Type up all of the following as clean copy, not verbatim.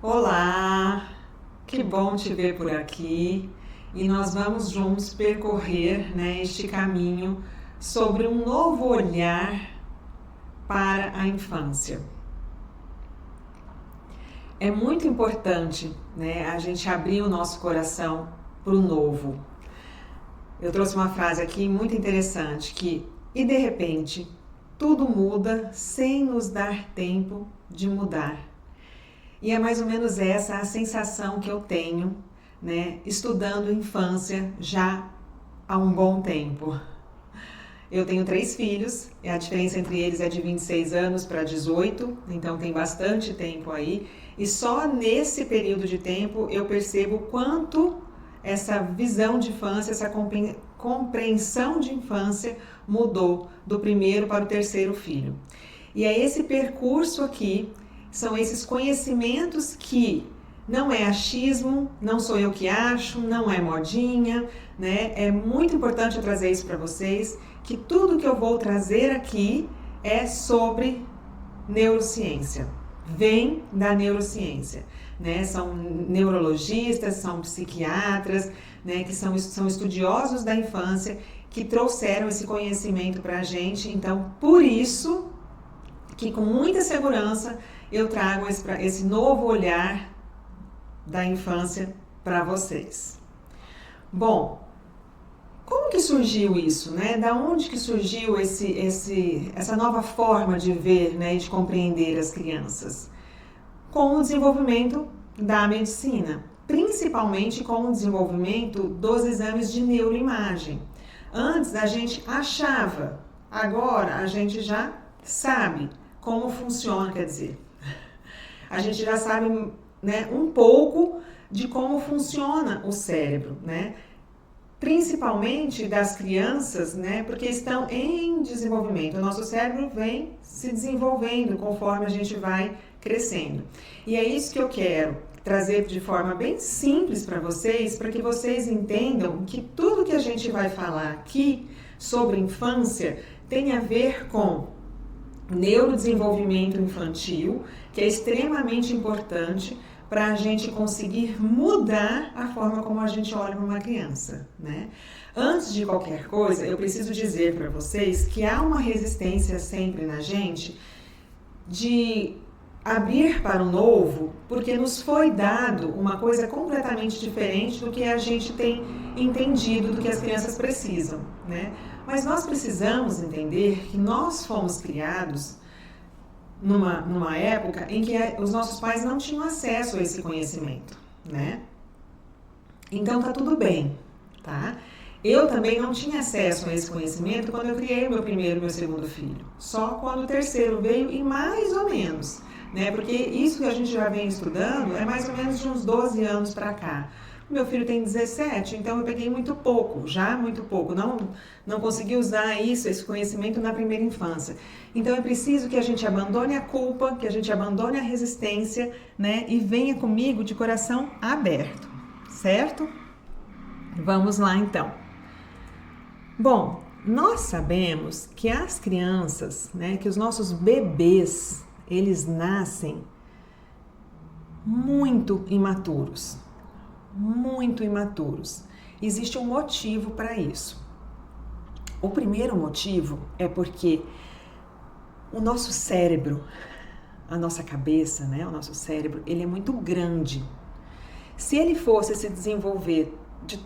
Olá, que bom te ver por aqui e nós vamos juntos percorrer, este caminho sobre um novo olhar para a infância. É muito importante, a gente abrir o nosso coração para o novo. Eu trouxe uma frase aqui muito interessante e de repente tudo muda sem nos dar tempo de mudar. E é mais ou menos essa a sensação que eu tenho, estudando infância já há um bom tempo. Eu tenho 3 filhos, a diferença entre eles é de 26 anos para 18, então tem bastante tempo aí. E só nesse período de tempo eu percebo quanto essa visão de infância, essa compreensão de infância mudou do primeiro para o terceiro filho. E é esse percurso aqui, são esses conhecimentos que não é achismo, não sou eu que acho, não é modinha, É muito importante eu trazer isso para vocês, que tudo que eu vou trazer aqui é sobre neurociência, vem da neurociência, São neurologistas, são psiquiatras, que são estudiosos da infância, que trouxeram esse conhecimento para a gente. Então, por isso que com muita segurança eu trago esse novo olhar da infância para vocês. Bom, como que surgiu isso, Da onde que surgiu essa nova forma de ver, e de compreender as crianças? Com o desenvolvimento da medicina, principalmente com o desenvolvimento dos exames de neuroimagem. Antes a gente achava, agora a gente já sabe como funciona, quer dizer, a gente já sabe, um pouco de como funciona o cérebro, Principalmente das crianças, porque estão em desenvolvimento. O nosso cérebro vem se desenvolvendo conforme a gente vai crescendo. E é isso que eu quero trazer de forma bem simples para que vocês entendam que tudo que a gente vai falar aqui sobre infância tem a ver com neurodesenvolvimento infantil, que é extremamente importante para a gente conseguir mudar a forma como a gente olha para uma criança, Antes de qualquer coisa, eu preciso dizer para vocês que há uma resistência sempre na gente de abrir para o novo, porque nos foi dado uma coisa completamente diferente do que a gente tem entendido, do que as crianças precisam, Mas nós precisamos entender que nós fomos criados numa época em que os nossos pais não tinham acesso a esse conhecimento, Então tá tudo bem, tá? Eu também não tinha acesso a esse conhecimento quando eu criei o meu primeiro e meu segundo filho. Só quando o terceiro veio e mais ou menos, Porque isso que a gente já vem estudando é mais ou menos de uns 12 anos para cá. Meu filho tem 17, então eu peguei muito pouco, não consegui usar esse conhecimento na primeira infância. Então é preciso que a gente abandone a culpa, que a gente abandone a resistência, e venha comigo de coração aberto, certo? Vamos lá então. Bom, nós sabemos que as crianças, que os nossos bebês, eles nascem muito imaturos. Muito imaturos. Existe um motivo para isso. O primeiro motivo é porque o nosso cérebro, a nossa cabeça, o nosso cérebro, ele é muito grande. Se ele fosse se desenvolver de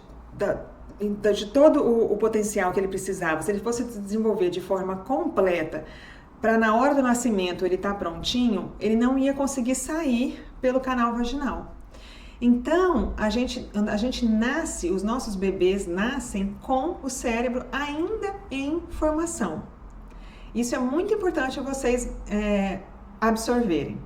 todo o potencial que ele precisava, se ele fosse se desenvolver de forma completa, para na hora do nascimento ele estar prontinho, ele não ia conseguir sair pelo canal vaginal. Então, a gente nasce, os nossos bebês nascem com o cérebro ainda em formação. Isso é muito importante vocês absorverem.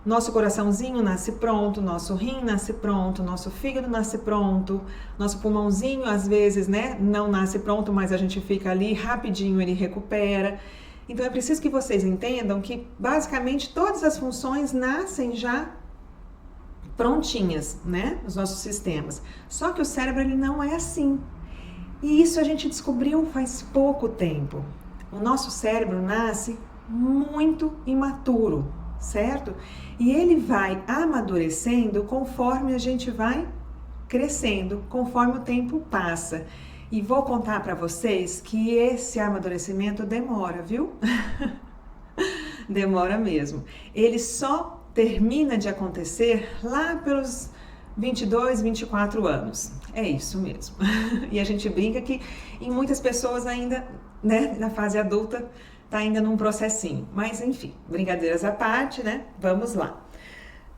Nosso coraçãozinho nasce pronto, nosso rim nasce pronto, nosso fígado nasce pronto, nosso pulmãozinho às vezes, não nasce pronto, mas a gente fica ali, rapidinho ele recupera. Então, é preciso que vocês entendam que basicamente todas as funções nascem já prontinhas, os nossos sistemas. Só que o cérebro ele não é assim. E isso a gente descobriu faz pouco tempo. O nosso cérebro nasce muito imaturo. certo? E ele vai amadurecendo conforme a gente vai crescendo, conforme o tempo passa. E vou contar para vocês que esse amadurecimento demora, viu? Demora mesmo. Ele só termina de acontecer lá pelos 22, 24 anos. É isso mesmo. E a gente brinca que em muitas pessoas ainda, né, na fase adulta, tá ainda num processinho. Mas enfim, brincadeiras à parte, né? Vamos lá.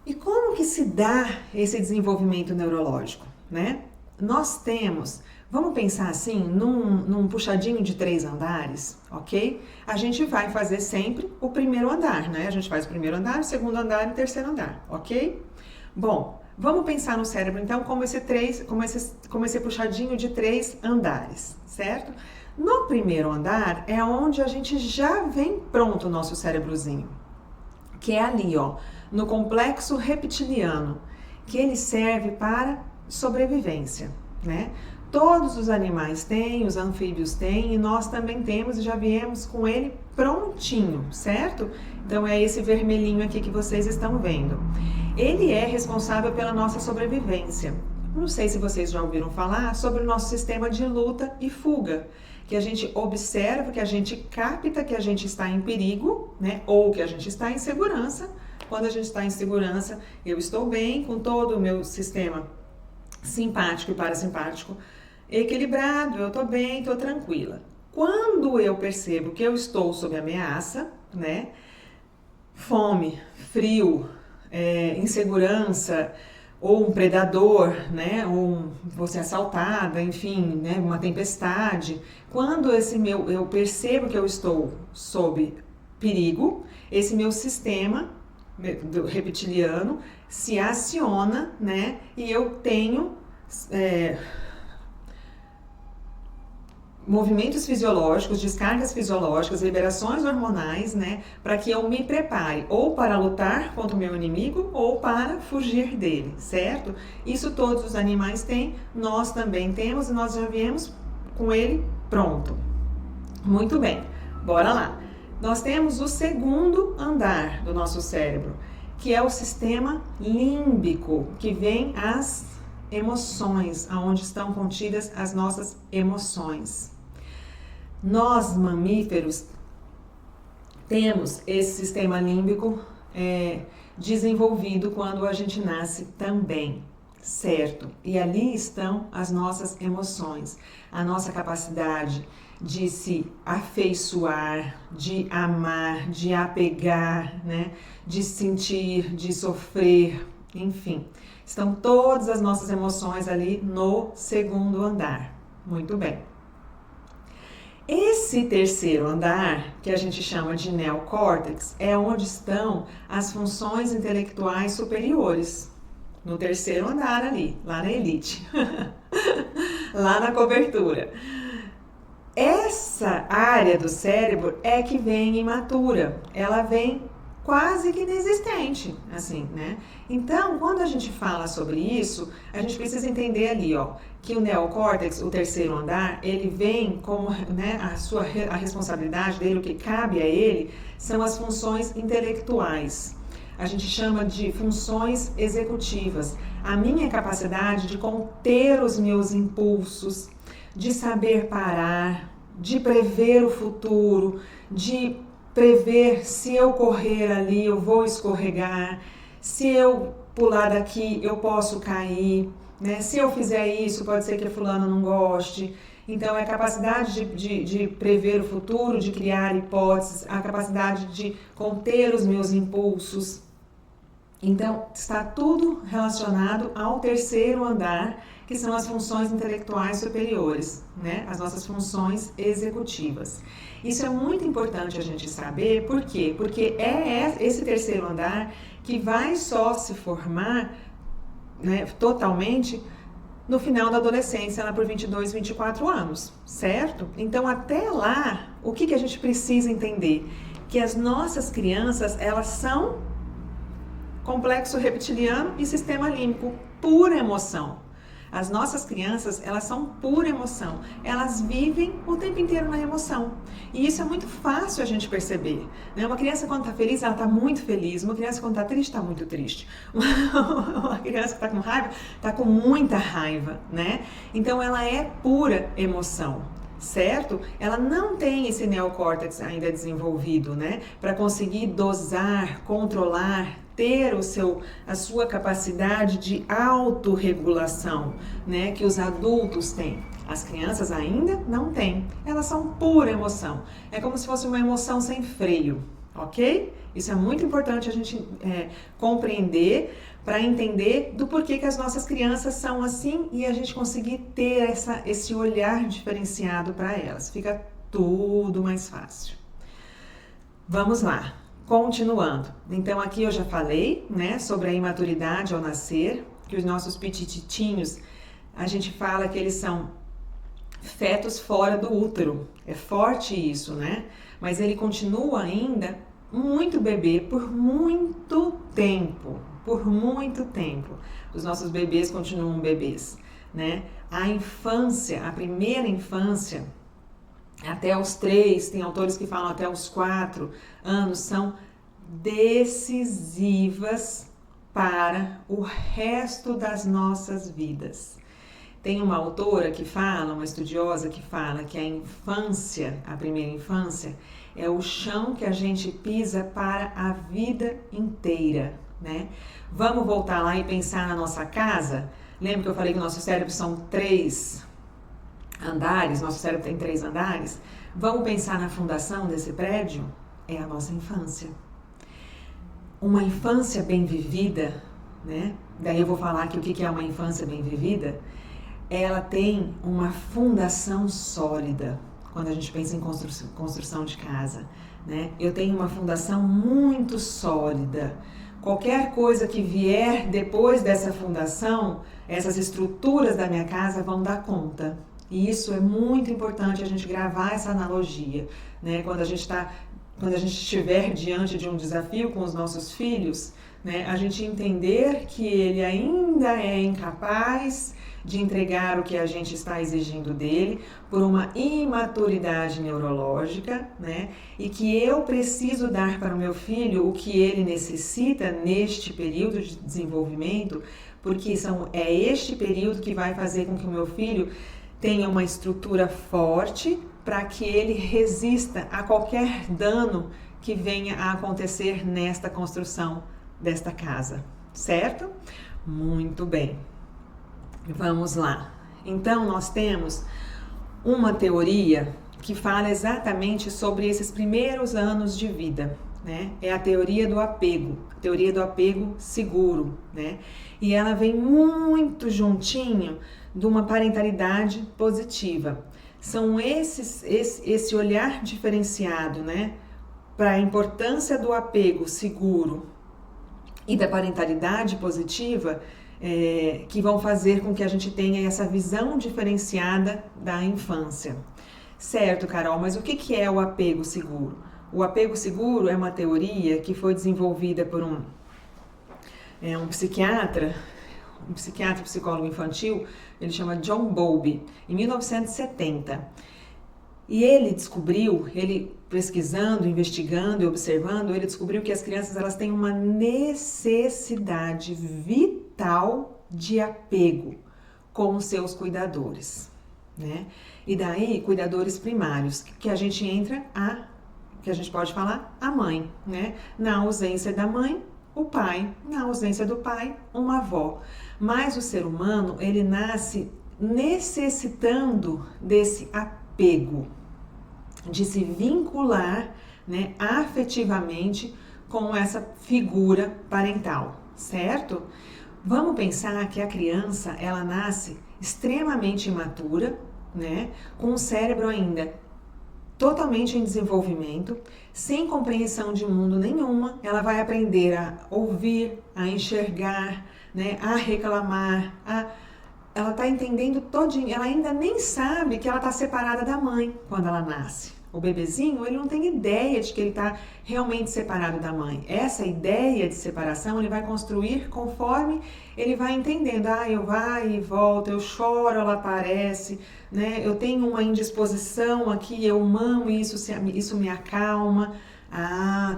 E como que se dá esse desenvolvimento neurológico, né? Nós temos, vamos pensar assim, num puxadinho de 3 andares, ok? A gente vai fazer sempre o primeiro andar, né? A gente faz o primeiro andar, o segundo andar e o terceiro andar, ok? Bom, vamos pensar no cérebro então como esse puxadinho de 3 andares, certo? No primeiro andar é onde a gente já vem pronto o nosso cérebrozinho, que é ali, ó, no complexo reptiliano, que ele serve para sobrevivência, né? Todos os animais têm, os anfíbios têm e nós também temos e já viemos com ele prontinho, certo? Então é esse vermelhinho aqui que vocês estão vendo. Ele é responsável pela nossa sobrevivência. Não sei se vocês já ouviram falar sobre o nosso sistema de luta e fuga, que a gente observa, que a gente capta que a gente está em perigo, né? Ou que a gente está em segurança. Quando a gente está em segurança, eu estou bem com todo o meu sistema simpático e parasimpático equilibrado, eu estou bem, estou tranquila. Quando eu percebo que eu estou sob ameaça, né? Fome, frio, insegurança, ou um predador, né? Ou vou ser assaltada, enfim, né? Uma tempestade. Quando eu percebo que eu estou sob perigo, esse meu sistema do reptiliano se aciona, né? E eu tenho movimentos fisiológicos, descargas fisiológicas, liberações hormonais, né? Para que eu me prepare ou para lutar contra o meu inimigo ou para fugir dele, certo? Isso todos os animais têm, nós também temos e nós já viemos com ele pronto. Muito bem, bora lá. Nós temos o segundo andar do nosso cérebro, que é o sistema límbico, que vem as emoções, aonde estão contidas as nossas emoções. Nós, mamíferos, temos esse sistema límbico desenvolvido quando a gente nasce também, certo? E ali estão as nossas emoções, a nossa capacidade de se afeiçoar, de amar, de apegar, né? De sentir, de sofrer, enfim. Estão todas as nossas emoções ali no segundo andar. Muito bem. Esse terceiro andar, que a gente chama de neocórtex, é onde estão as funções intelectuais superiores. No terceiro andar ali, lá na elite, lá na cobertura. Essa área do cérebro é que vem imatura, ela vem quase que inexistente, assim, né? Então, quando a gente fala sobre isso, a gente precisa entender ali, ó, que o neocórtex, o terceiro andar, ele vem como, né, a responsabilidade dele, o que cabe a ele, são as funções intelectuais. A gente chama de funções executivas. A minha capacidade de conter os meus impulsos, de saber parar, de prever o futuro, de prever se eu correr ali eu vou escorregar, se eu pular daqui eu posso cair, né? Se eu fizer isso pode ser que fulano não goste. Então é a capacidade de prever o futuro, de criar hipóteses, a capacidade de conter os meus impulsos. Então está tudo relacionado ao terceiro andar, que são as funções intelectuais superiores, né? As nossas funções executivas. Isso é muito importante a gente saber, por quê? Porque é esse terceiro andar que vai só se formar, né, totalmente no final da adolescência, lá por 22, 24 anos, certo? Então até lá, o que a gente precisa entender? Que as nossas crianças, elas são complexo reptiliano e sistema límbico, pura emoção. As nossas crianças, elas são pura emoção. Elas vivem o tempo inteiro na emoção. E isso é muito fácil a gente perceber, né? Uma criança quando está feliz, ela está muito feliz. Uma criança quando está triste, está muito triste. Uma criança que está com raiva, está com muita raiva, né? Então ela é pura emoção. Certo? Ela não tem esse neocórtex ainda desenvolvido, né? Para conseguir dosar, controlar, ter a sua capacidade de autorregulação, né? Que os adultos têm. As crianças ainda não têm. Elas são pura emoção. É como se fosse uma emoção sem freio, ok? Isso é muito importante a gente compreender para entender do porquê que as nossas crianças são assim e a gente conseguir ter esse olhar diferenciado para elas. Fica tudo mais fácil. Vamos lá, continuando. Então aqui eu já falei, né, sobre a imaturidade ao nascer, que os nossos pitititinhos, a gente fala que eles são fetos fora do útero. É forte isso, né? Mas ele continua ainda muito bebê por muito tempo. Por muito tempo. Os nossos bebês continuam bebês, né? A infância, a primeira infância, até os 3, tem autores que falam até os 4 anos, são decisivas para o resto das nossas vidas. Tem uma autora que fala, uma estudiosa que fala que a infância, a primeira infância, é o chão que a gente pisa para a vida inteira, né? Vamos voltar lá e pensar na nossa casa? Lembra que eu falei que o nosso cérebro são 3 andares, nosso cérebro tem 3 andares? Vamos pensar na fundação desse prédio? É a nossa infância. Uma infância bem vivida, né? Daí eu vou falar aqui o que é uma infância bem vivida. Ela tem uma fundação sólida, quando a gente pensa em construção de casa, né? Eu tenho uma fundação muito sólida. Qualquer coisa que vier depois dessa fundação, essas estruturas da minha casa vão dar conta. E isso é muito importante a gente gravar essa analogia, né? Quando a gente estiver diante de um desafio com os nossos filhos, né? A gente entender que ele ainda é incapaz de entregar o que a gente está exigindo dele por uma imaturidade neurológica, né? E que eu preciso dar para o meu filho o que ele necessita neste período de desenvolvimento, porque é este período que vai fazer com que o meu filho tenha uma estrutura forte para que ele resista a qualquer dano que venha a acontecer nesta construção desta casa, certo? Muito bem. Vamos lá. Então, nós temos uma teoria que fala exatamente sobre esses primeiros anos de vida, né? É a teoria do apego seguro, né? E ela vem muito juntinho de uma parentalidade positiva. São esse olhar diferenciado, né? Para a importância do apego seguro e da parentalidade positiva, que vão fazer com que a gente tenha essa visão diferenciada da infância. Certo, Carol, mas o que é o apego seguro? O apego seguro é uma teoria que foi desenvolvida por um psiquiatra, psicólogo infantil, ele chama John Bowlby, em 1970. E ele pesquisando, investigando e observando, ele descobriu que as crianças elas têm uma necessidade vital de apego com os seus cuidadores, né? E daí, cuidadores primários, que a gente que a gente pode falar, a mãe, né? Na ausência da mãe, o pai, na ausência do pai, uma avó. Mas o ser humano, ele nasce necessitando desse apego, de se vincular, né, afetivamente com essa figura parental, certo? Vamos pensar que a criança, ela nasce extremamente imatura, né, com o cérebro ainda totalmente em desenvolvimento, sem compreensão de mundo nenhuma. Ela vai aprender a ouvir, a enxergar, né, a reclamar, ela está entendendo todinho, ela ainda nem sabe que ela está separada da mãe quando ela nasce, o bebezinho, ele não tem ideia de que ele está realmente separado da mãe. Essa ideia de separação ele vai construir conforme ele vai entendendo. Eu vou e volto, eu choro, ela aparece, né? Eu tenho uma indisposição aqui, eu mamo isso me acalma.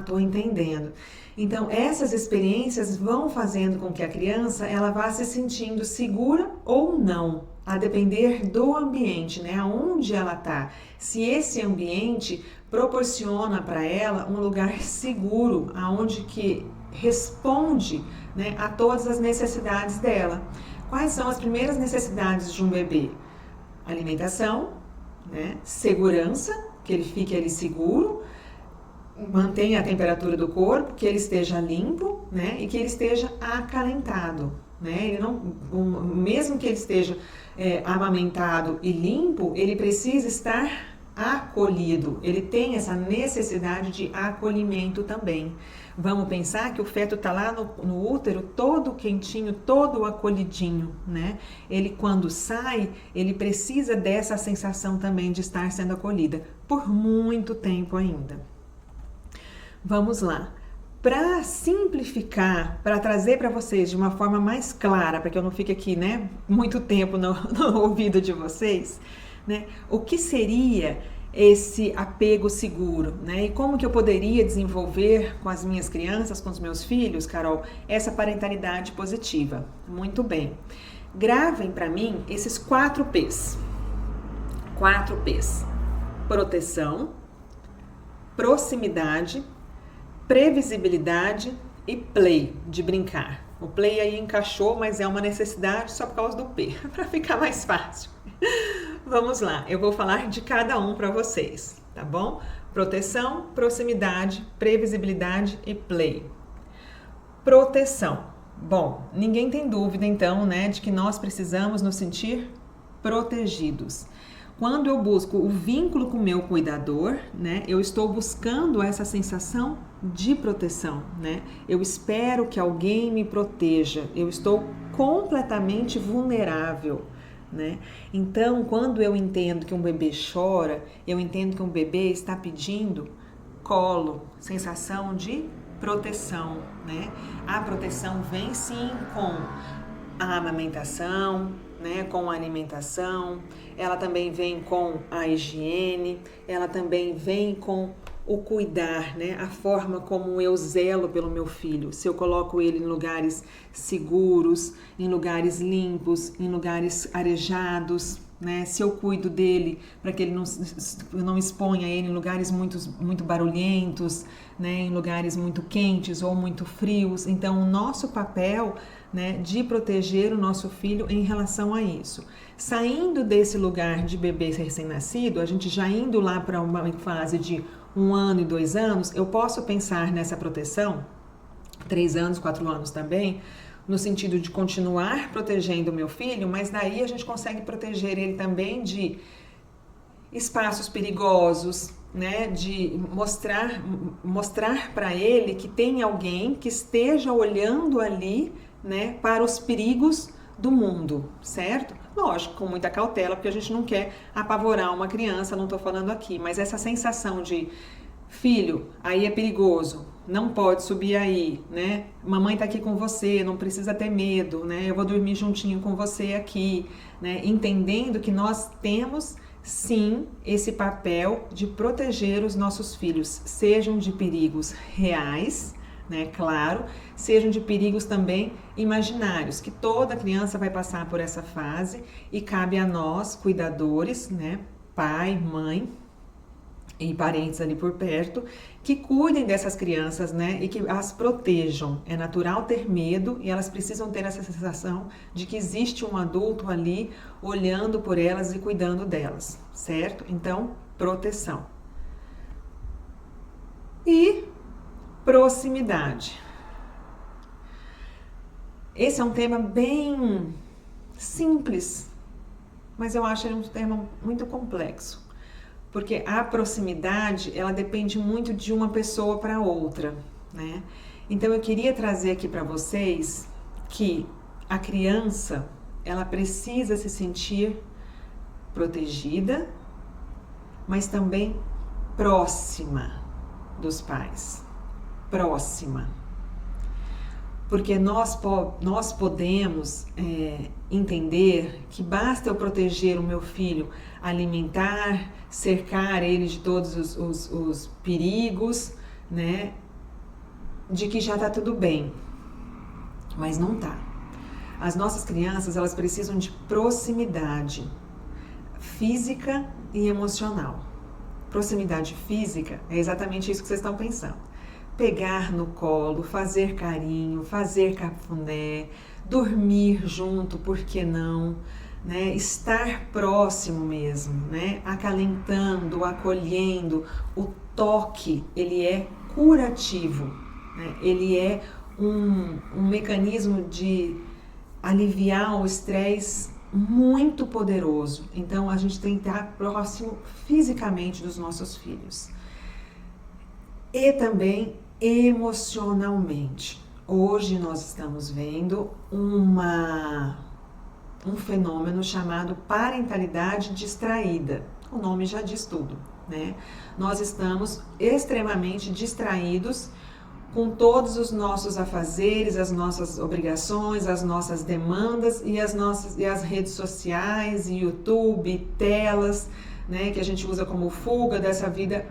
Tô entendendo. Então, essas experiências vão fazendo com que a criança ela vá se sentindo segura ou não, a depender do ambiente, né? Aonde ela está. Se esse ambiente proporciona para ela um lugar seguro, aonde que responde, né, a todas as necessidades dela. Quais são as primeiras necessidades de um bebê? Alimentação, né? Segurança, que ele fique ali seguro, mantenha a temperatura do corpo, que ele esteja limpo, né, e que ele esteja acalentado, né? Ele não, mesmo que ele esteja amamentado e limpo, ele precisa estar acolhido. Ele tem essa necessidade de acolhimento também. Vamos pensar que o feto está lá no útero todo quentinho, todo acolhidinho, né? Ele quando sai, ele precisa dessa sensação também de estar sendo acolhida por muito tempo ainda. Vamos lá. Para simplificar, para trazer para vocês de uma forma mais clara, para que eu não fique aqui, né, muito tempo no ouvido de vocês, né, o que seria esse apego seguro, né, e como que eu poderia desenvolver com as minhas crianças, com os meus filhos, Carol, essa parentalidade positiva. Muito bem. Gravem para mim esses 4 P's. 4 P's. Proteção, proximidade, previsibilidade e play, de brincar. O play aí encaixou, mas é uma necessidade só por causa do P, para ficar mais fácil. Vamos lá, eu vou falar de cada um para vocês, tá bom? Proteção, proximidade, previsibilidade e play. Proteção. Bom, ninguém tem dúvida então, né, de que nós precisamos nos sentir protegidos. Quando eu busco o vínculo com o meu cuidador, né, eu estou buscando essa sensação de proteção, né? Eu espero que alguém me proteja, eu estou completamente vulnerável, né? Então, quando eu entendo que um bebê chora, eu entendo que um bebê está pedindo colo, sensação de proteção, né? A proteção vem sim com a amamentação, né, com a alimentação, ela também vem com a higiene, ela também vem com o cuidar, né, a forma como eu zelo pelo meu filho, se eu coloco ele em lugares seguros, em lugares limpos, em lugares arejados, né, se eu cuido dele para que ele não exponha ele em lugares muito barulhentos, né, em lugares muito quentes ou muito frios. Então, o nosso papel, né, de proteger o nosso filho em relação a isso. Saindo desse lugar de bebê recém-nascido, a gente já indo lá para uma fase de 1 ano e 2 anos, eu posso pensar nessa proteção, 3 anos, 4 anos também, no sentido de continuar protegendo o meu filho, mas daí a gente consegue proteger ele também de espaços perigosos, né, de mostrar para ele que tem alguém que esteja olhando ali, né, para os perigos do mundo, certo? Lógico, com muita cautela, porque a gente não quer apavorar uma criança, não estou falando aqui, mas essa sensação de filho, aí é perigoso, não pode subir aí, né? Mamãe tá aqui com você, não precisa ter medo, né? Eu vou dormir juntinho com você aqui, né? Entendendo que nós temos sim esse papel de proteger os nossos filhos, sejam de perigos reais, né? Claro, sejam de perigos também imaginários, que toda criança vai passar por essa fase e cabe a nós, cuidadores, né? Pai, mãe e parentes ali por perto, que cuidem dessas crianças, né, e que as protejam. É natural ter medo e elas precisam ter essa sensação de que existe um adulto ali olhando por elas e cuidando delas, certo? Então, proteção. E proximidade. Esse é um tema bem simples, mas eu acho ele um tema muito complexo. Porque a proximidade, ela depende muito de uma pessoa para outra, né? Então eu queria trazer aqui para vocês que a criança, ela precisa se sentir protegida, mas também próxima dos pais. Próxima. Porque nós podemos entender que basta eu proteger o meu filho, alimentar, cercar ele de todos os perigos, né? De que já está tudo bem. Mas não tá. As nossas crianças, elas precisam de proximidade física e emocional. Proximidade física é exatamente isso que vocês estão pensando. Pegar no colo, fazer carinho, fazer cafuné, dormir junto, por que não? Né? Estar próximo mesmo, né? Acalentando, acolhendo. O toque, ele é curativo, né? Ele é um mecanismo de aliviar o estresse muito poderoso. Então, a gente tem que estar próximo fisicamente dos nossos filhos. E também emocionalmente. Hoje nós estamos vendo um fenômeno chamado parentalidade distraída. O nome já diz tudo, né? Nós estamos extremamente distraídos com todos os nossos afazeres, as nossas obrigações, as nossas demandas e as redes sociais, YouTube, telas, né, que a gente usa como fuga dessa vida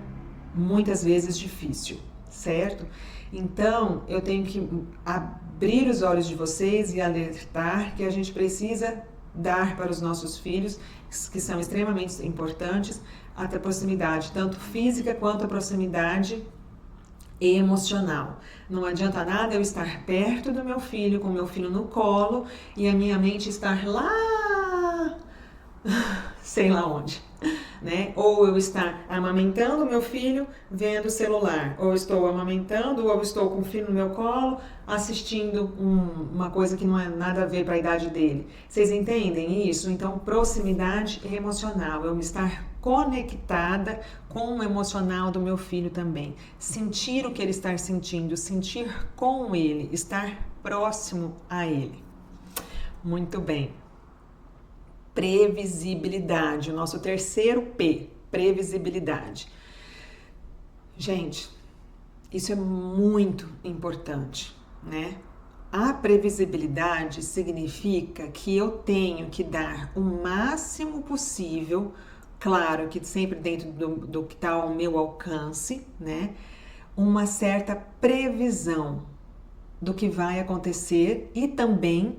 muitas vezes difícil, certo? Então, eu tenho que abrir os olhos de vocês e alertar que a gente precisa dar para os nossos filhos, que são extremamente importantes, a proximidade, tanto física quanto a proximidade emocional. Não adianta nada eu estar perto do meu filho, com o meu filho no colo, e a minha mente estar lá, sei lá onde, né? Ou eu estar amamentando meu filho, vendo o celular, ou estou amamentando, ou estou com o filho no meu colo, assistindo uma coisa que não é nada a ver para a idade dele. Vocês entendem isso? Então, proximidade emocional, eu me estar conectada com o emocional do meu filho também. Sentir o que ele está sentindo, sentir com ele, estar próximo a ele. Muito bem. Previsibilidade, o nosso terceiro P, previsibilidade. Gente, isso é muito importante, né? A previsibilidade significa que eu tenho que dar o máximo possível, claro que sempre dentro do que está ao meu alcance, né? Uma certa previsão do que vai acontecer e também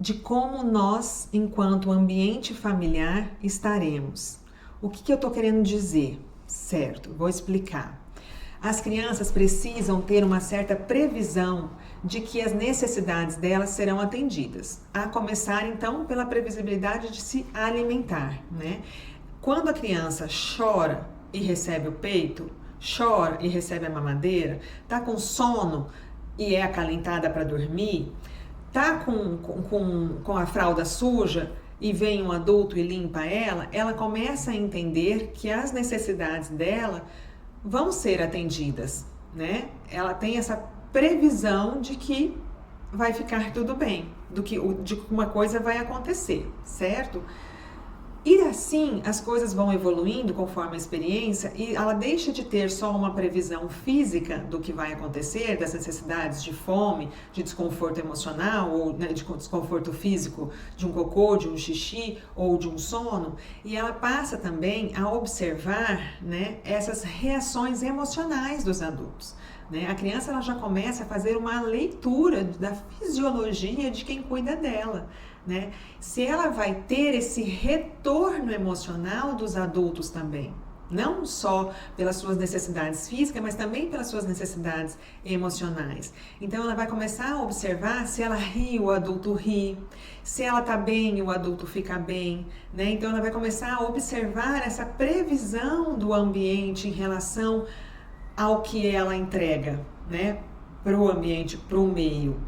de como nós, enquanto ambiente familiar, estaremos. O que eu estou querendo dizer? Certo, vou explicar. As crianças precisam ter uma certa previsão de que as necessidades delas serão atendidas. A começar, então, pela previsibilidade de se alimentar, né? Quando a criança chora e recebe o peito, chora e recebe a mamadeira, tá com sono e é acalentada para dormir, tá com a fralda suja e vem um adulto e limpa ela, ela começa a entender que as necessidades dela vão ser atendidas, né? Ela tem essa previsão de que vai ficar tudo bem, de que uma coisa vai acontecer, certo? E assim as coisas vão evoluindo conforme a experiência e ela deixa de ter só uma previsão física do que vai acontecer, das necessidades de fome, de desconforto emocional ou, né, de desconforto físico, de um cocô, de um xixi ou de um sono, e ela passa também a observar, né, essas reações emocionais dos adultos. Né? A criança ela já começa a fazer uma leitura da fisiologia de quem cuida dela. Né? Se ela vai ter esse retorno emocional dos adultos também, não só pelas suas necessidades físicas, mas também pelas suas necessidades emocionais. Então ela vai começar a observar se ela ri, o adulto ri, se ela tá bem, o adulto fica bem, né? Então ela vai começar a observar essa previsão do ambiente em relação ao que ela entrega, né? Para o ambiente, para o meio.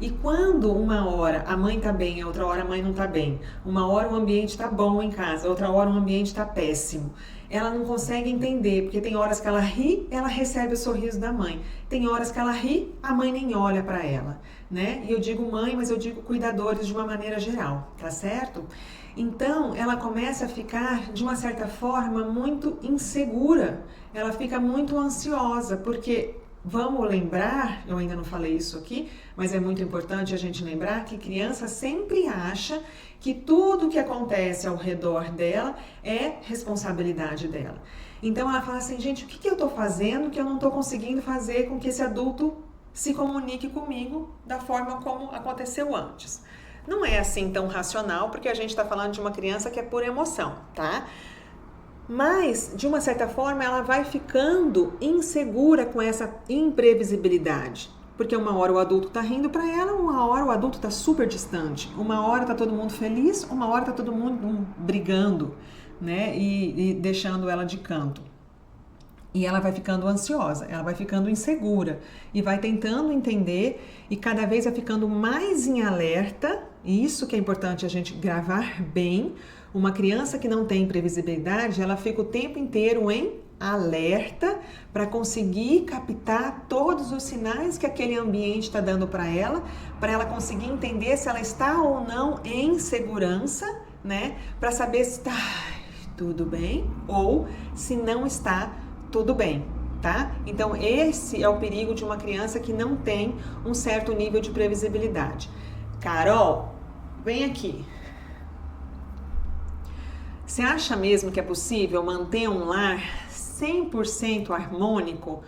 E quando uma hora a mãe tá bem, a outra hora a mãe não tá bem, uma hora o ambiente tá bom em casa, outra hora o ambiente tá péssimo, ela não consegue entender, porque tem horas que ela ri, ela recebe o sorriso da mãe. Tem horas que ela ri, a mãe nem olha para ela, né? E eu digo mãe, mas eu digo cuidadores de uma maneira geral, tá certo? Então, ela começa a ficar, de uma certa forma, muito insegura. Ela fica muito ansiosa, porque vamos lembrar, eu ainda não falei isso aqui, mas é muito importante a gente lembrar que criança sempre acha que tudo que acontece ao redor dela é responsabilidade dela. Então ela fala assim, gente, o que eu estou fazendo que eu não estou conseguindo fazer com que esse adulto se comunique comigo da forma como aconteceu antes? Não é assim tão racional, porque a gente está falando de uma criança que é por emoção, tá? Mas, de uma certa forma, ela vai ficando insegura com essa imprevisibilidade. Porque uma hora o adulto tá rindo para ela, uma hora o adulto tá super distante. Uma hora tá todo mundo feliz, uma hora tá todo mundo brigando, né? E deixando ela de canto. E ela vai ficando ansiosa, ela vai ficando insegura e vai tentando entender e cada vez vai ficando mais em alerta. E isso que é importante a gente gravar bem. Uma criança que não tem previsibilidade, ela fica o tempo inteiro em alerta para conseguir captar todos os sinais que aquele ambiente está dando para ela conseguir entender se ela está ou não em segurança, né? Para saber se está tudo bem ou se não está tudo bem, tá? Então esse é o perigo de uma criança que não tem um certo nível de previsibilidade. Carol, vem aqui. Você acha mesmo que é possível manter um lar 100% harmônico?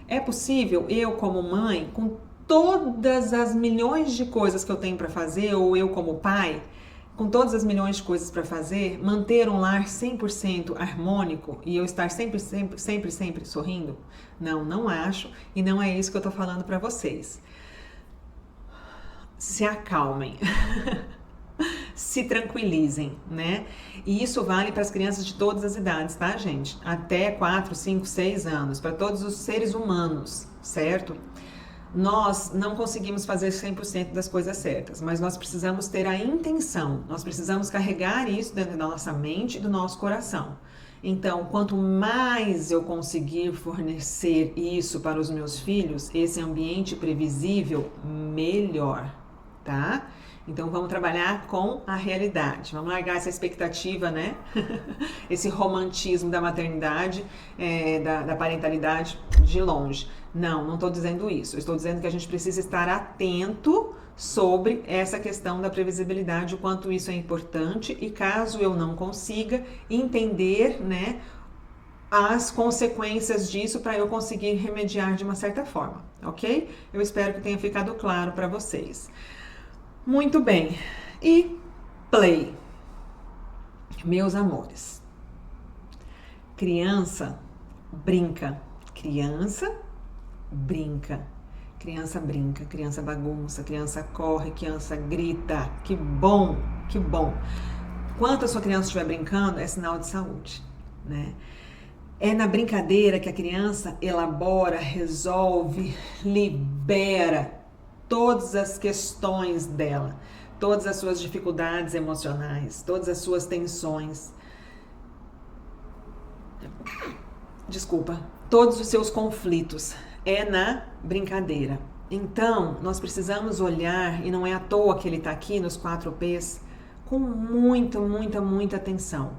É possível eu como mãe, com todas as milhões de coisas que eu tenho para fazer, ou eu como pai, com todas as milhões de coisas para fazer, manter um lar 100% harmônico e eu estar sempre sorrindo? Não, não acho, e não é isso que eu tô falando para vocês. Se acalmem. Se tranquilizem, né? E isso vale para as crianças de todas as idades, tá, gente? Até 4, 5, 6 anos, para todos os seres humanos, certo? Nós não conseguimos fazer 100% das coisas certas, mas nós precisamos ter a intenção, nós precisamos carregar isso dentro da nossa mente e do nosso coração. Então, quanto mais eu conseguir fornecer isso para os meus filhos, esse ambiente previsível, melhor, tá? Então vamos trabalhar com a realidade, vamos largar essa expectativa, né? Esse romantismo da maternidade, da parentalidade de longe. Não estou dizendo isso, eu estou dizendo que a gente precisa estar atento sobre essa questão da previsibilidade, o quanto isso é importante e caso eu não consiga entender, né, as consequências disso para eu conseguir remediar de uma certa forma, ok? Eu espero que tenha ficado claro para vocês. Muito bem, e play, meus amores, criança brinca, criança brinca, criança brinca, criança bagunça, criança corre, criança grita, que bom, que bom. Enquanto a sua criança estiver brincando, é sinal de saúde, né? É na brincadeira que a criança elabora, resolve, libera todas as questões dela, todas as suas dificuldades emocionais, todas as suas tensões, todos os seus conflitos, é na brincadeira. Então, nós precisamos olhar, e não é à toa que ele está aqui nos 4 P's, com muita atenção.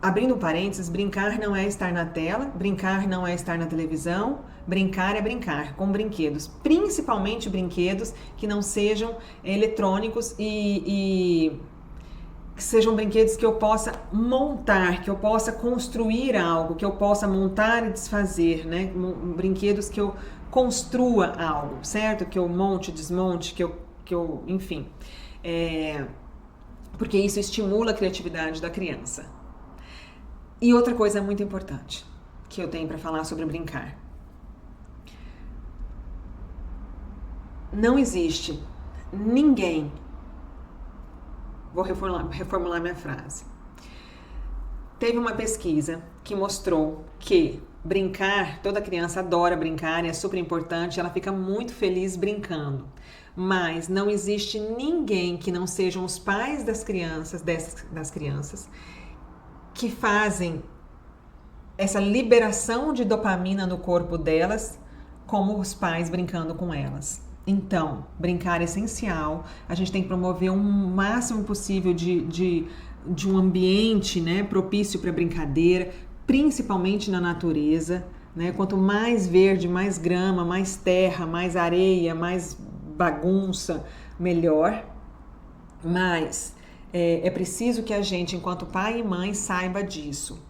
Abrindo parênteses, brincar não é estar na tela, brincar não é estar na televisão, brincar é brincar com brinquedos, principalmente brinquedos que não sejam eletrônicos e que sejam brinquedos que eu possa montar, que eu possa construir algo, que eu possa montar e desfazer, né? Brinquedos que eu construa algo, certo? Que eu monte, desmonte, que eu enfim. Porque isso estimula a criatividade da criança. E outra coisa muito importante que eu tenho para falar sobre brincar. Não existe ninguém, vou reformular minha frase. Teve uma pesquisa que mostrou que brincar, toda criança adora brincar, é super importante, ela fica muito feliz brincando. Mas não existe ninguém que não sejam os pais das crianças, das crianças, que fazem essa liberação de dopamina no corpo delas, como os pais brincando com elas. Então, brincar é essencial, a gente tem que promover um máximo possível de um ambiente, né, propício para brincadeira, principalmente na natureza, né? Quanto mais verde, mais grama, mais terra, mais areia, mais bagunça, melhor. Mas é preciso que a gente, enquanto pai e mãe, saiba disso.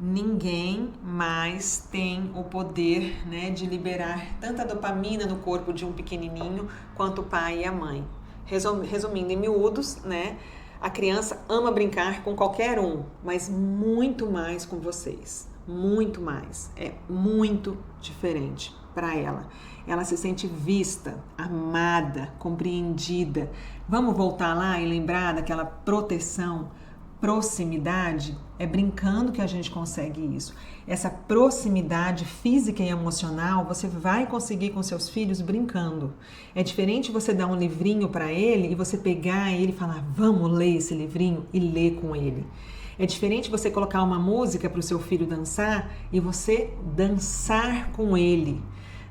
Ninguém mais tem o poder, né, de liberar tanta dopamina no corpo de um pequenininho quanto o pai e a mãe. Resumindo em miúdos, né, a criança ama brincar com qualquer um, mas muito mais com vocês. Muito mais. É muito diferente para ela. Ela se sente vista, amada, compreendida. Vamos voltar lá e lembrar daquela proteção, proximidade? É brincando que a gente consegue isso. Essa proximidade física e emocional você vai conseguir com seus filhos brincando. É diferente você dar um livrinho para ele e você pegar ele e falar, vamos ler esse livrinho e ler com ele. É diferente você colocar uma música para o seu filho dançar e você dançar com ele,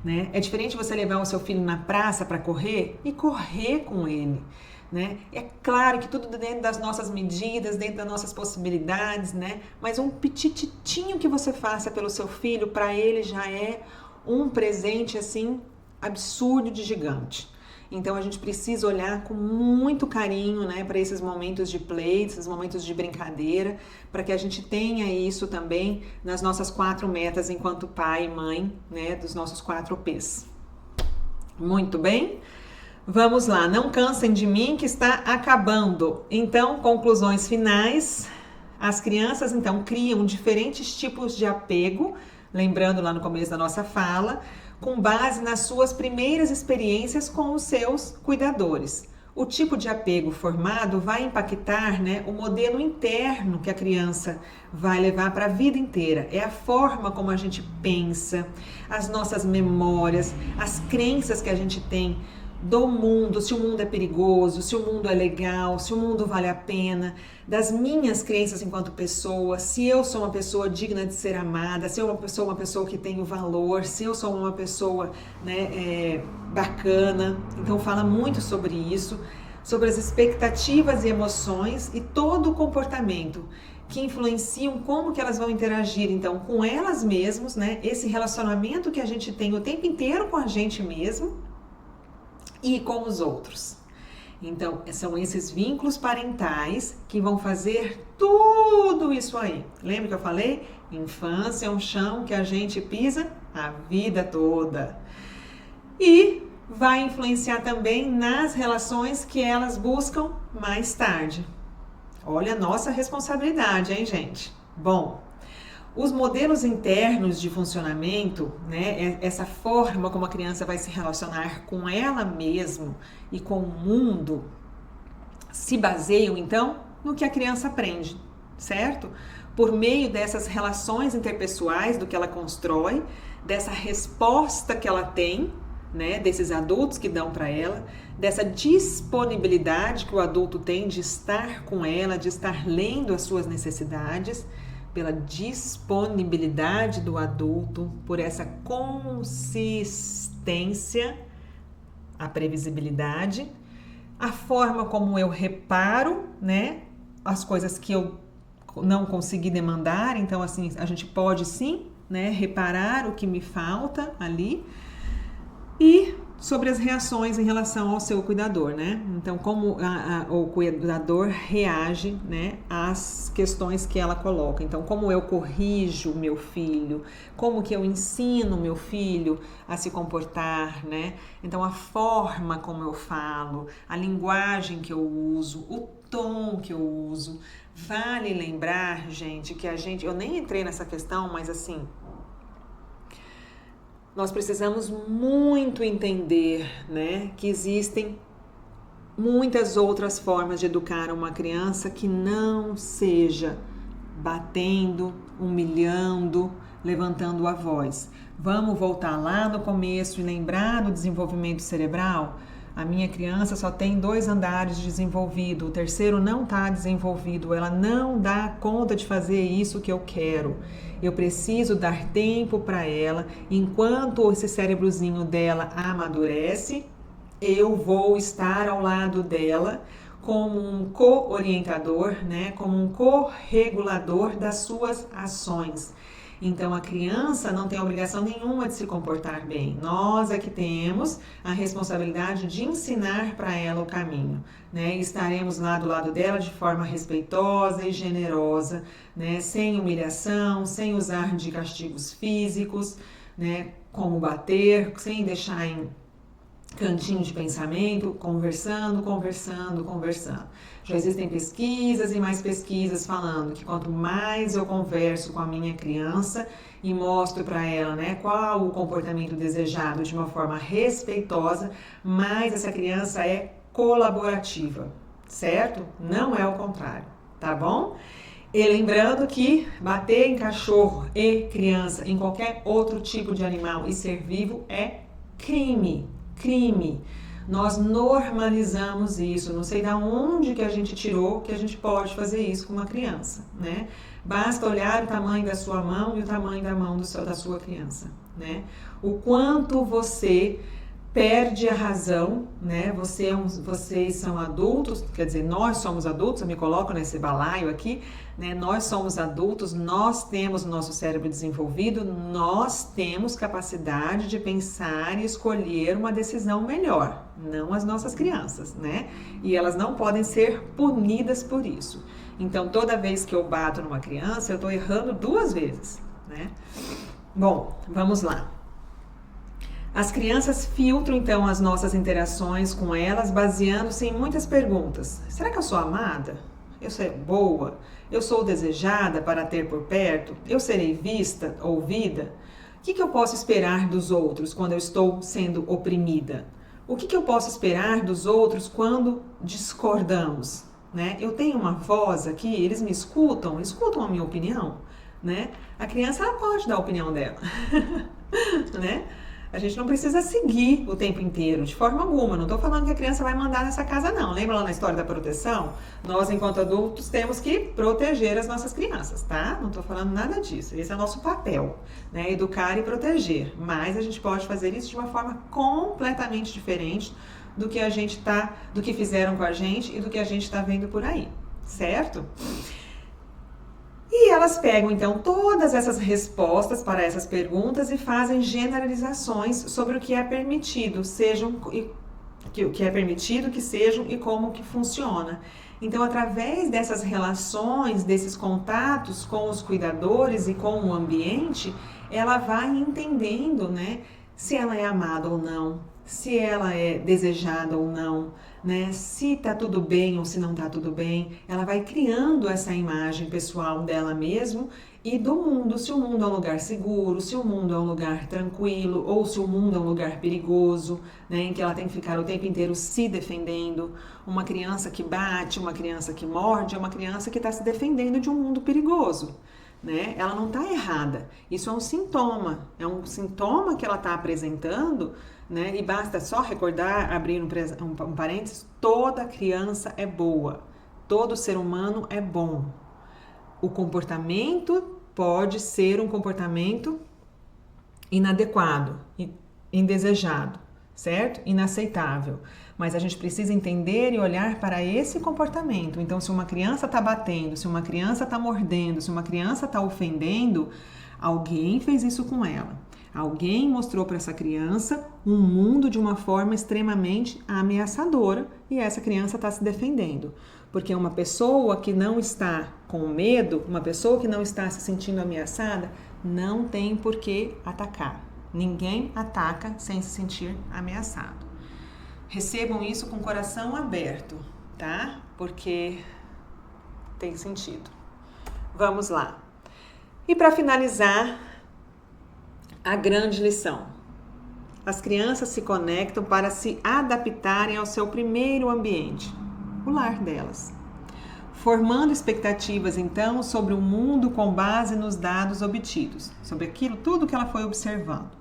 né? É diferente você levar o seu filho na praça para correr e correr com ele, né? É claro que tudo dentro das nossas medidas, dentro das nossas possibilidades, né? Mas um petititinho que você faça pelo seu filho, para ele já é um presente assim absurdo de gigante. Então a gente precisa olhar com muito carinho, né, para esses momentos de play, esses momentos de brincadeira, para que a gente tenha isso também nas nossas 4 metas enquanto pai e mãe, né, dos nossos 4 P's. Muito bem? Vamos lá, não cansem de mim que está acabando. Então, conclusões finais. As crianças, então, criam diferentes tipos de apego, lembrando lá no começo da nossa fala, com base nas suas primeiras experiências com os seus cuidadores. O tipo de apego formado vai impactar, né, o modelo interno que a criança vai levar para a vida inteira. É a forma como a gente pensa, as nossas memórias, as crenças que a gente tem do mundo, se o mundo é perigoso, se o mundo é legal, se o mundo vale a pena, das minhas crenças enquanto pessoa, se eu sou uma pessoa digna de ser amada, se eu sou uma pessoa que tem valor, se eu sou uma pessoa, né, bacana. Então fala muito sobre isso, sobre as expectativas e emoções e todo o comportamento que influenciam como que elas vão interagir, então, com elas mesmas, né, esse relacionamento que a gente tem o tempo inteiro com a gente mesmo, e com os outros. Então, são esses vínculos parentais que vão fazer tudo isso aí. Lembra que eu falei? Infância é um chão que a gente pisa a vida toda. E vai influenciar também nas relações que elas buscam mais tarde. Olha a nossa responsabilidade, hein, gente? Bom, os modelos internos de funcionamento, né, essa forma como a criança vai se relacionar com ela mesma e com o mundo, se baseiam, então, no que a criança aprende, certo? Por meio dessas relações interpessoais, do que ela constrói, dessa resposta que ela tem, né, desses adultos que dão para ela, dessa disponibilidade que o adulto tem de estar com ela, de estar lendo as suas necessidades, pela disponibilidade do adulto, por essa consistência, a previsibilidade, a forma como eu reparo, né, as coisas que eu não consegui demandar. Então, assim, a gente pode sim, né, reparar o que me falta ali. E sobre as reações em relação ao seu cuidador, né? Então, como o cuidador reage, né, às questões que ela coloca. Então, como eu corrijo o meu filho, como que eu ensino o meu filho a se comportar, né? Então, a forma como eu falo, a linguagem que eu uso, o tom que eu uso. Vale lembrar, gente, que eu nem entrei nessa questão, mas assim, nós precisamos muito entender, né, que existem muitas outras formas de educar uma criança que não seja batendo, humilhando, levantando a voz. Vamos voltar lá no começo e lembrar do desenvolvimento cerebral? A minha criança só tem 2 andares de desenvolvido, o terceiro não está desenvolvido, ela não dá conta de fazer isso que eu quero. Eu preciso dar tempo para ela, enquanto esse cérebrozinho dela amadurece, eu vou estar ao lado dela como um co-orientador, né, como um co-regulador das suas ações. Então, a criança não tem obrigação nenhuma de se comportar bem. Nós é que temos a responsabilidade de ensinar para ela o caminho, né? Estaremos lá do lado dela de forma respeitosa e generosa, né? Sem humilhação, sem usar de castigos físicos, né? Como bater, sem deixar em cantinho de pensamento, conversando. Já existem pesquisas e mais pesquisas falando que quanto mais eu converso com a minha criança e mostro para ela, né, qual o comportamento desejado de uma forma respeitosa, mais essa criança é colaborativa, certo? Não é o contrário, tá bom? E lembrando que bater em cachorro e criança, em qualquer outro tipo de animal e ser vivo é crime. Nós normalizamos isso, não sei de onde que a gente tirou que a gente pode fazer isso com uma criança, né? Basta olhar o tamanho da sua mão e o tamanho da mão da sua criança, né? O quanto você perde a razão, né? Vocês são adultos, quer dizer, nós somos adultos, eu me coloco nesse balaio aqui, né? Nós somos adultos, nós temos o nosso cérebro desenvolvido, nós temos capacidade de pensar e escolher uma decisão melhor, não as nossas crianças, né? E elas não podem ser punidas por isso. Então, toda vez que eu bato numa criança, eu estou errando 2 vezes, né? Bom, vamos lá. As crianças filtram, então, as nossas interações com elas, baseando-se em muitas perguntas. Será que eu sou amada? Eu sou boa? Eu sou desejada para ter por perto? Eu serei vista, ouvida? O que eu posso esperar dos outros quando eu estou sendo oprimida? O que eu posso esperar dos outros quando discordamos? Né? Eu tenho uma voz aqui, eles me escutam a minha opinião? Né? A criança ela pode dar a opinião dela, né? A gente não precisa seguir o tempo inteiro, de forma alguma. Não estou falando que a criança vai mandar nessa casa, não. Lembra lá na história da proteção? Nós, enquanto adultos, temos que proteger as nossas crianças, tá? Não estou falando nada disso. Esse é o nosso papel, né? Educar e proteger. Mas a gente pode fazer isso de uma forma completamente diferente do que fizeram com a gente e do que a gente está vendo por aí, certo? E elas pegam, então, todas essas respostas para essas perguntas e fazem generalizações sobre o que é permitido, que sejam e como que funciona. Então, através dessas relações, desses contatos com os cuidadores e com o ambiente, ela vai entendendo, né, se ela é amada ou não, se ela é desejada ou não, né? Se tá tudo bem ou se não tá tudo bem. Ela vai criando essa imagem pessoal dela mesma e do mundo, se o mundo é um lugar seguro, se o mundo é um lugar tranquilo ou se o mundo é um lugar perigoso, né? Em que ela tem que ficar o tempo inteiro se defendendo. Uma criança que bate, uma criança que morde, é uma criança que está se defendendo de um mundo perigoso. Né? Ela não está errada, isso é um sintoma que ela está apresentando, né? E basta só recordar, abrir um parênteses, toda criança é boa, todo ser humano é bom. O comportamento pode ser um comportamento inadequado, indesejado, certo? Inaceitável. Mas a gente precisa entender e olhar para esse comportamento. Então, se uma criança está batendo, se uma criança está mordendo, se uma criança está ofendendo, alguém fez isso com ela. Alguém mostrou para essa criança um mundo de uma forma extremamente ameaçadora e essa criança está se defendendo. Porque uma pessoa que não está com medo, uma pessoa que não está se sentindo ameaçada, não tem por que atacar. Ninguém ataca sem se sentir ameaçado. Recebam isso com o coração aberto, tá? Porque tem sentido. Vamos lá. E para finalizar, a grande lição. As crianças se conectam para se adaptarem ao seu primeiro ambiente, o lar delas. formando expectativas, então, sobre o mundo com base nos dados obtidos, sobre aquilo, tudo que ela foi observando.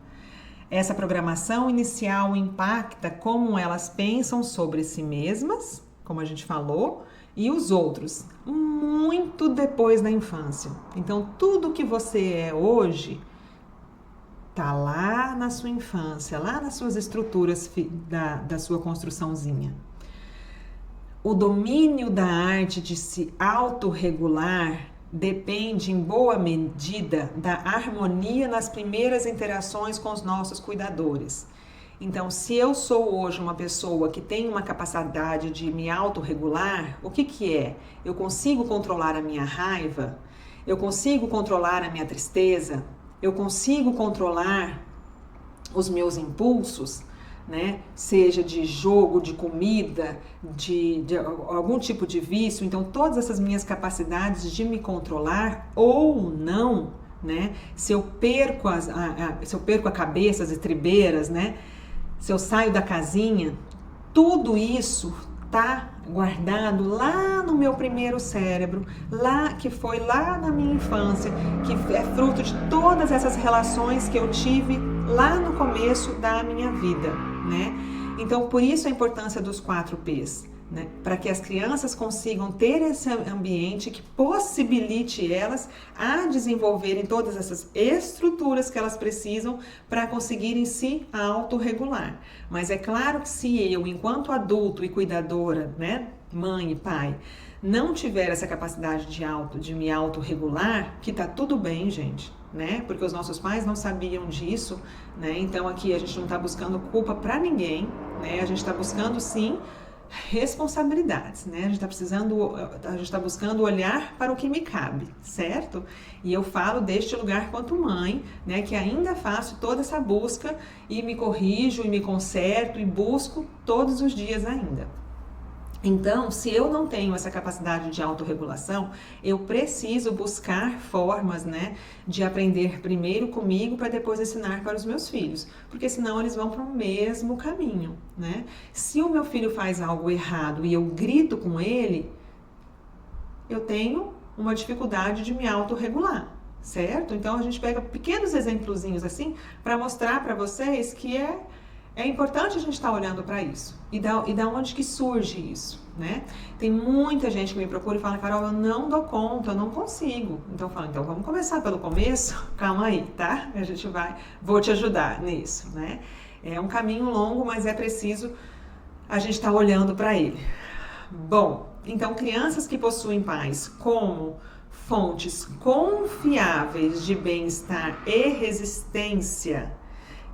Essa programação inicial impacta como elas pensam sobre si mesmas, como a gente falou, e os outros, muito depois da infância. Então, tudo que você é hoje tá lá na sua infância, lá nas suas estruturas da sua construçãozinha. O domínio da arte de se autorregular depende em boa medida da harmonia nas primeiras interações com os nossos cuidadores. Então, se eu sou hoje uma pessoa que tem uma capacidade de me autorregular, o que é? Eu consigo controlar a minha raiva? Eu consigo controlar a minha tristeza? Eu consigo controlar os meus impulsos? Né? Seja de jogo, de comida, de algum tipo de vício. Então, todas essas minhas capacidades de me controlar ou não, né? Se eu perco a cabeça, as estribeiras, né? Se eu saio da casinha, tudo isso tá guardado lá no meu primeiro cérebro, que foi lá na minha infância, que é fruto de todas essas relações que eu tive lá no começo da minha vida, né? Então, por isso a importância dos 4 P's, né? Para que as crianças consigam ter esse ambiente que possibilite elas a desenvolverem todas essas estruturas que elas precisam para conseguirem se autorregular. Mas é claro que se eu, enquanto adulto e cuidadora, né, mãe e pai, não tiver essa capacidade de me autorregular, que tá tudo bem, gente, né? Porque os nossos pais não sabiam disso, né? Então aqui a gente não está buscando culpa para ninguém, né? A gente está buscando sim responsabilidades, né? A gente está buscando olhar para o que me cabe, certo? E eu falo deste lugar quanto mãe, né? Que ainda faço toda essa busca e me corrijo e me conserto e busco todos os dias ainda. Então, se eu não tenho essa capacidade de autorregulação, eu preciso buscar formas, né, de aprender primeiro comigo para depois ensinar para os meus filhos, porque senão eles vão para o mesmo caminho, né? Se o meu filho faz algo errado e eu grito com ele, eu tenho uma dificuldade de me autorregular, certo? Então a gente pega pequenos exemplozinhos assim para mostrar para vocês que é importante a gente estar olhando para isso. E da onde que surge isso, né? Tem muita gente que me procura e fala, Carol, eu não dou conta, eu não consigo. Então eu falo, então vamos começar pelo começo? Calma aí, tá? Vou te ajudar nisso, né? É um caminho longo, mas é preciso a gente estar olhando para ele. Bom, então crianças que possuem pais como fontes confiáveis de bem-estar e resistência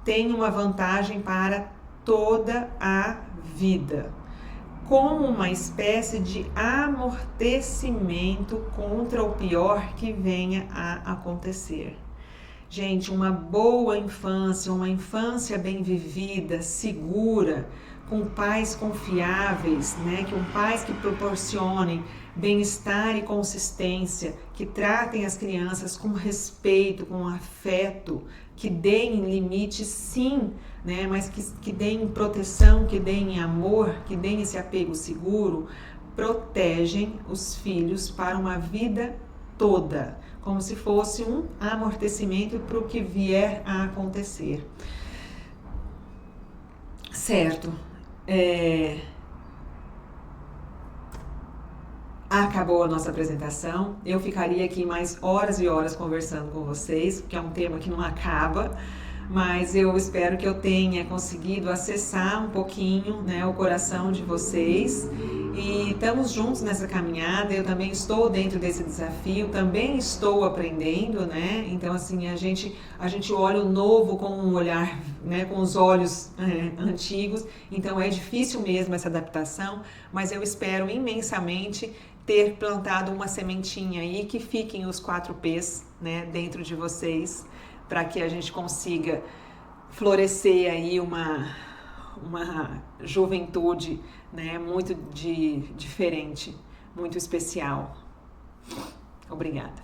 tem uma vantagem para toda a vida, como uma espécie de amortecimento contra o pior que venha a acontecer. Gente, uma boa infância, uma infância bem vivida, segura, com pais confiáveis, né? Com pais que proporcionem bem-estar e consistência, que tratem as crianças com respeito, com afeto, que deem limites sim, né? Mas que deem proteção, que deem amor, que deem esse apego seguro, protegem os filhos para uma vida toda, como se fosse um amortecimento para o que vier a acontecer. Certo. Acabou a nossa apresentação. Eu ficaria aqui mais horas e horas conversando com vocês, porque é um tema que não acaba, mas eu espero que eu tenha conseguido acessar um pouquinho, né, o coração de vocês. E estamos juntos nessa caminhada. Eu também estou dentro desse desafio, também estou aprendendo, né? Então, assim, a gente olha o novo com um olhar, né, com os olhos antigos. Então, é difícil mesmo essa adaptação, mas eu espero imensamente ter plantado uma sementinha aí, que fiquem os 4 P's, né, dentro de vocês, para que a gente consiga florescer aí uma juventude, né, muito diferente, muito especial. Obrigada.